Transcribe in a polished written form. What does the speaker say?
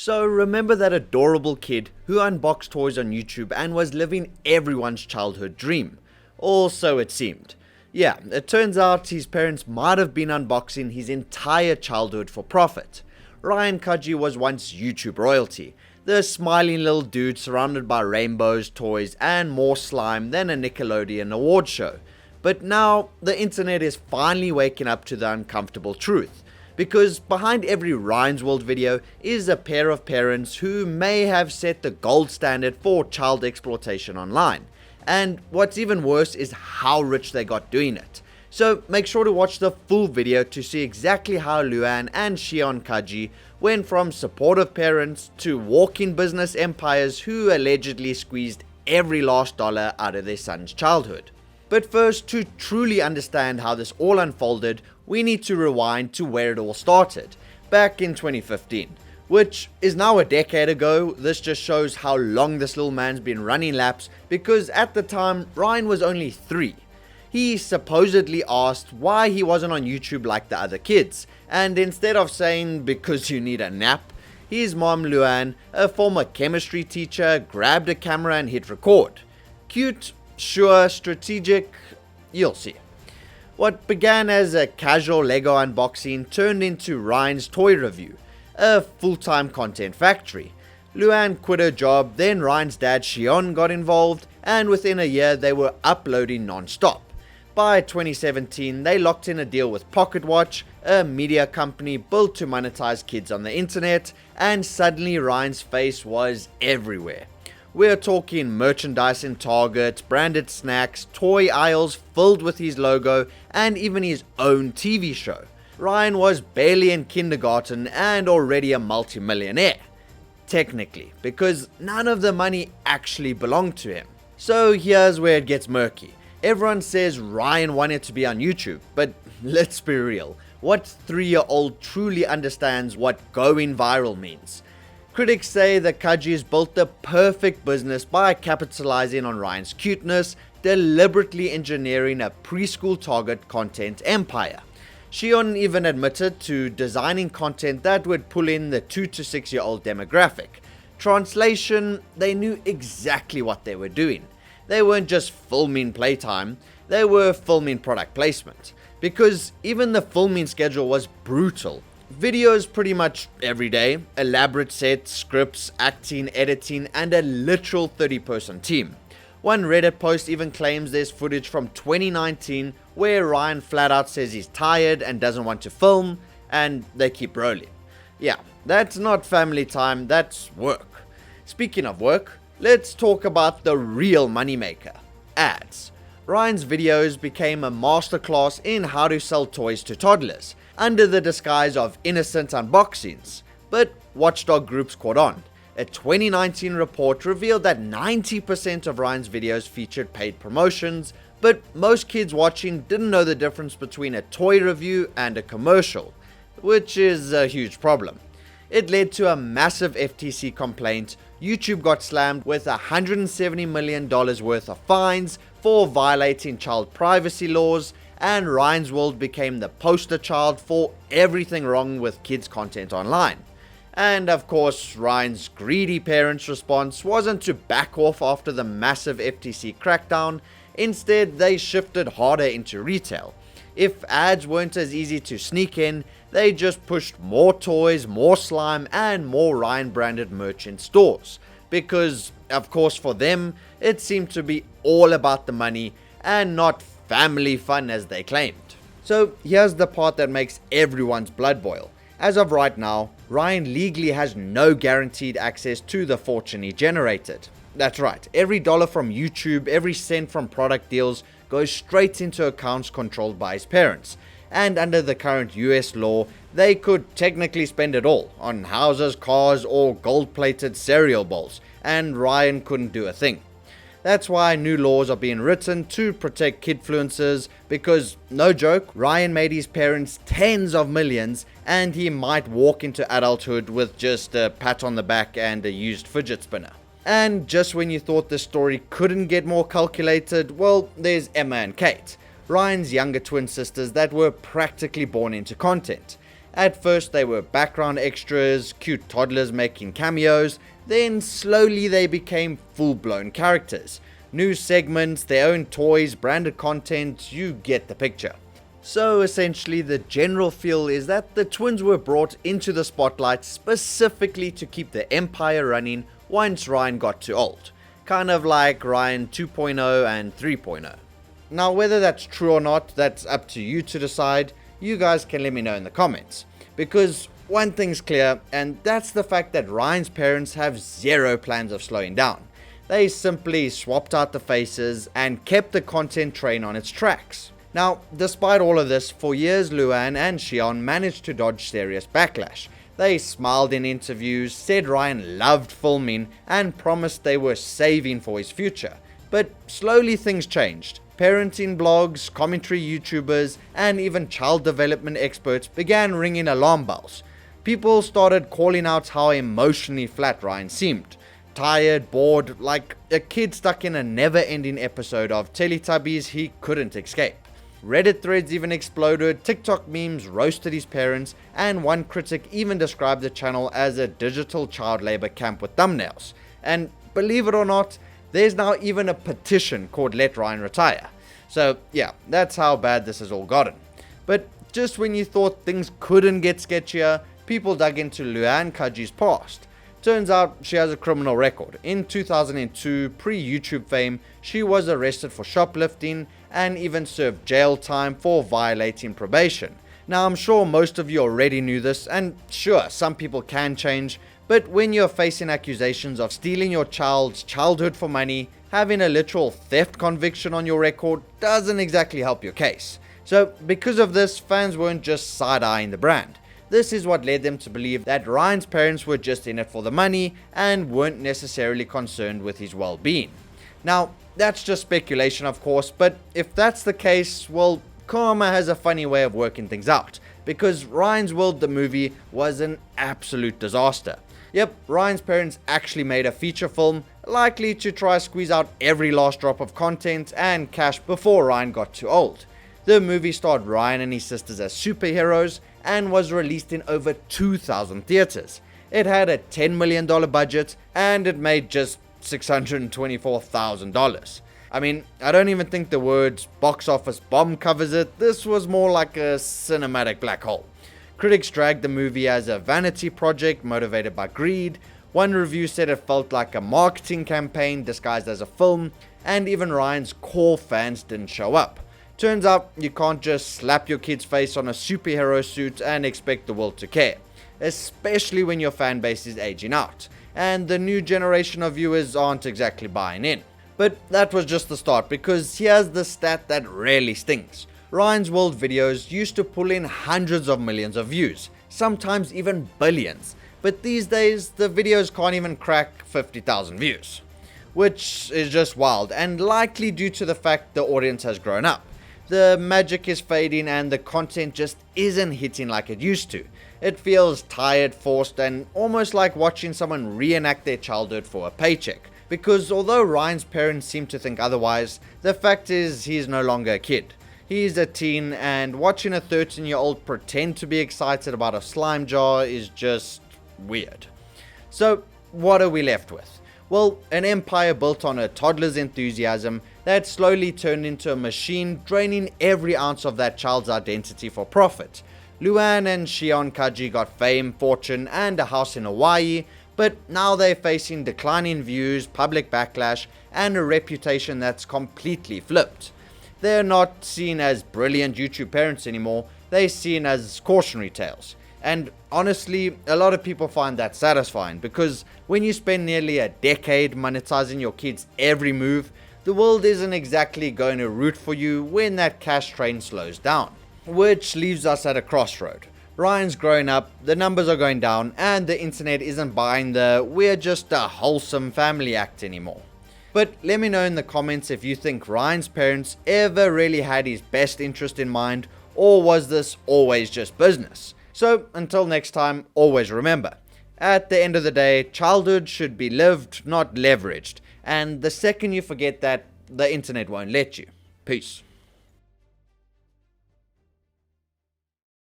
So remember that adorable kid who unboxed toys on YouTube and was living everyone's childhood dream? Or so it seemed. Yeah, it turns out his parents might have been unboxing his entire childhood for profit. Ryan Kaji was once YouTube royalty, the smiling little dude surrounded by rainbows, toys, and more slime than a Nickelodeon award show. But now, the internet is finally waking up to the uncomfortable truth. Because behind every Ryan's World video is a pair of parents who may have set the gold standard for child exploitation online. And what's even worse is how rich they got doing it. So make sure to watch the full video to see exactly how Loann and Shion Kaji went from supportive parents to walking business empires who allegedly squeezed every last dollar out of their son's childhood. But first, to truly understand how this all unfolded, we need to rewind to where it all started, back in 2015, which is now a decade ago. This just shows how long this little man's been running laps, because at the time, Ryan was only 3. He supposedly asked why he wasn't on YouTube like the other kids, and instead of saying because you need a nap, his mom Loann, a former chemistry teacher, grabbed a camera and hit record. Cute, sure, strategic, you'll see. What began as a casual Lego unboxing turned into Ryan's toy review, a full-time content factory. Loann quit her job, then Ryan's dad Shion got involved, and within a year they were uploading non-stop. By 2017, they locked in a deal with Pocket Watch, a media company built to monetize kids on the internet, and suddenly Ryan's face was everywhere. We're talking merchandise in Target, branded snacks, toy aisles filled with his logo, and even his own TV show. Ryan was barely in kindergarten and already a multi-millionaire. Technically, because none of the money actually belonged to him. So here's where it gets murky. Everyone says Ryan wanted to be on YouTube, but let's be real. What 3-year-old truly understands what going viral means? Critics say that Kaji has built the perfect business by capitalizing on Ryan's cuteness, deliberately engineering a preschool target content empire. Shion even admitted to designing content that would pull in the 2 to 6 year old demographic. Translation, they knew exactly what they were doing. They weren't just filming playtime, they were filming product placement. Because even the filming schedule was brutal. Videos pretty much every day, elaborate sets, scripts, acting, editing, and a literal 30-person team. One Reddit post even claims there's footage from 2019 where Ryan flat out says he's tired and doesn't want to film, and they keep rolling. Yeah, that's not family time, that's work. Speaking of work, let's talk about the real moneymaker, ads. Ryan's videos became a masterclass in how to sell toys to toddlers, under the disguise of innocent unboxings. But watchdog groups caught on. A 2019 report revealed that 90% of Ryan's videos featured paid promotions, but most kids watching didn't know the difference between a toy review and a commercial, which is a huge problem. It led to a massive FTC complaint. YouTube got slammed with $170 million worth of fines for violating child privacy laws, and Ryan's World became the poster child for everything wrong with kids' content online. And of course, Ryan's greedy parents' response wasn't to back off after the massive FTC crackdown. Instead, they shifted harder into retail. If ads weren't as easy to sneak in, they just pushed more toys, more slime, and more Ryan branded merch in stores. Because, of course, for them, it seemed to be all about the money and not family fun as they claimed. So here's the part that makes everyone's blood boil. As of right now, Ryan legally has no guaranteed access to the fortune he generated. That's right, every dollar from YouTube, every cent from product deals goes straight into accounts controlled by his parents. And under the current US law, they could technically spend it all on houses, cars, or gold-plated cereal bowls, and Ryan couldn't do a thing. That's why new laws are being written to protect kidfluencers, because, no joke, Ryan made his parents tens of millions, and he might walk into adulthood with just a pat on the back and a used fidget spinner. And just when you thought the story couldn't get more calculated, well, there's Emma and Kate, Ryan's younger twin sisters that were practically born into content. At first they were background extras, cute toddlers making cameos, then slowly they became full-blown characters. New segments, their own toys, branded content, you get the picture. So essentially the general feel is that the twins were brought into the spotlight specifically to keep the empire running once Ryan got too old. Kind of like Ryan 2.0 and 3.0. Now whether that's true or not, that's up to you to decide. You guys can let me know in the comments. Because one thing's clear, and that's the fact that Ryan's parents have zero plans of slowing down. They simply swapped out the faces and kept the content train on its tracks. Now, despite all of this, for years Loann and Shion managed to dodge serious backlash. They smiled in interviews, said Ryan loved filming, and promised they were saving for his future. But slowly things changed. Parenting blogs, commentary YouTubers, and even child development experts began ringing alarm bells. People started calling out how emotionally flat Ryan seemed. Tired, bored, like a kid stuck in a never-ending episode of Teletubbies he couldn't escape. Reddit threads even exploded, TikTok memes roasted his parents, and one critic even described the channel as a digital child labor camp with thumbnails. And believe it or not, there's now even a petition called Let Ryan Retire. So yeah, that's how bad this has all gotten. But just when you thought things couldn't get sketchier, people dug into Loann Kaji's past. Turns out she has a criminal record. In 2002, pre-YouTube fame, she was arrested for shoplifting and even served jail time for violating probation. Now I'm sure most of you already knew this, and sure, some people can change, but when you're facing accusations of stealing your child's childhood for money, having a literal theft conviction on your record doesn't exactly help your case. So because of this, fans weren't just side-eyeing the brand. This is what led them to believe that Ryan's parents were just in it for the money and weren't necessarily concerned with his well-being. Now, that's just speculation of course, but if that's the case, well, karma has a funny way of working things out, because Ryan's World the movie was an absolute disaster. Yep, Ryan's parents actually made a feature film, likely to try squeeze out every last drop of content and cash before Ryan got too old. The movie starred Ryan and his sisters as superheroes and was released in over 2,000 theaters. It had a $10 million budget and it made just $624,000. I mean, I don't even think the words box office bomb covers it. This was more like a cinematic black hole. Critics dragged the movie as a vanity project motivated by greed. One review said it felt like a marketing campaign disguised as a film, and even Ryan's core fans didn't show up. Turns out you can't just slap your kid's face on a superhero suit and expect the world to care, especially when your fan base is aging out, and the new generation of viewers aren't exactly buying in. But that was just the start, because here's the stat that really stings. Ryan's World videos used to pull in hundreds of millions of views, sometimes even billions, but these days the videos can't even crack 50,000 views, which is just wild and likely due to the fact the audience has grown up. The magic is fading and the content just isn't hitting like it used to. It feels tired, forced, and almost like watching someone reenact their childhood for a paycheck. Because although Ryan's parents seem to think otherwise, the fact is he's no longer a kid. He's a teen, and watching a 13-year-old pretend to be excited about a slime jar is just weird. So what are we left with? Well, an empire built on a toddler's enthusiasm that slowly turned into a machine draining every ounce of that child's identity for profit. Loann and Shion Kaji got fame, fortune, and a house in Hawaii, but now they're facing declining views, public backlash, and a reputation that's completely flipped. They're not seen as brilliant YouTube parents anymore, they're seen as cautionary tales. And honestly, a lot of people find that satisfying, because when you spend nearly a decade monetizing your kids' every move, the world isn't exactly going to root for you when that cash train slows down. Which leaves us at a crossroad. Ryan's growing up, the numbers are going down, and the internet isn't buying the "we're just a wholesome family" act anymore. But let me know in the comments if you think Ryan's parents ever really had his best interest in mind, or was this always just business? So until next time, always remember, at the end of the day, childhood should be lived, not leveraged. And the second you forget that, the internet won't let you. Peace.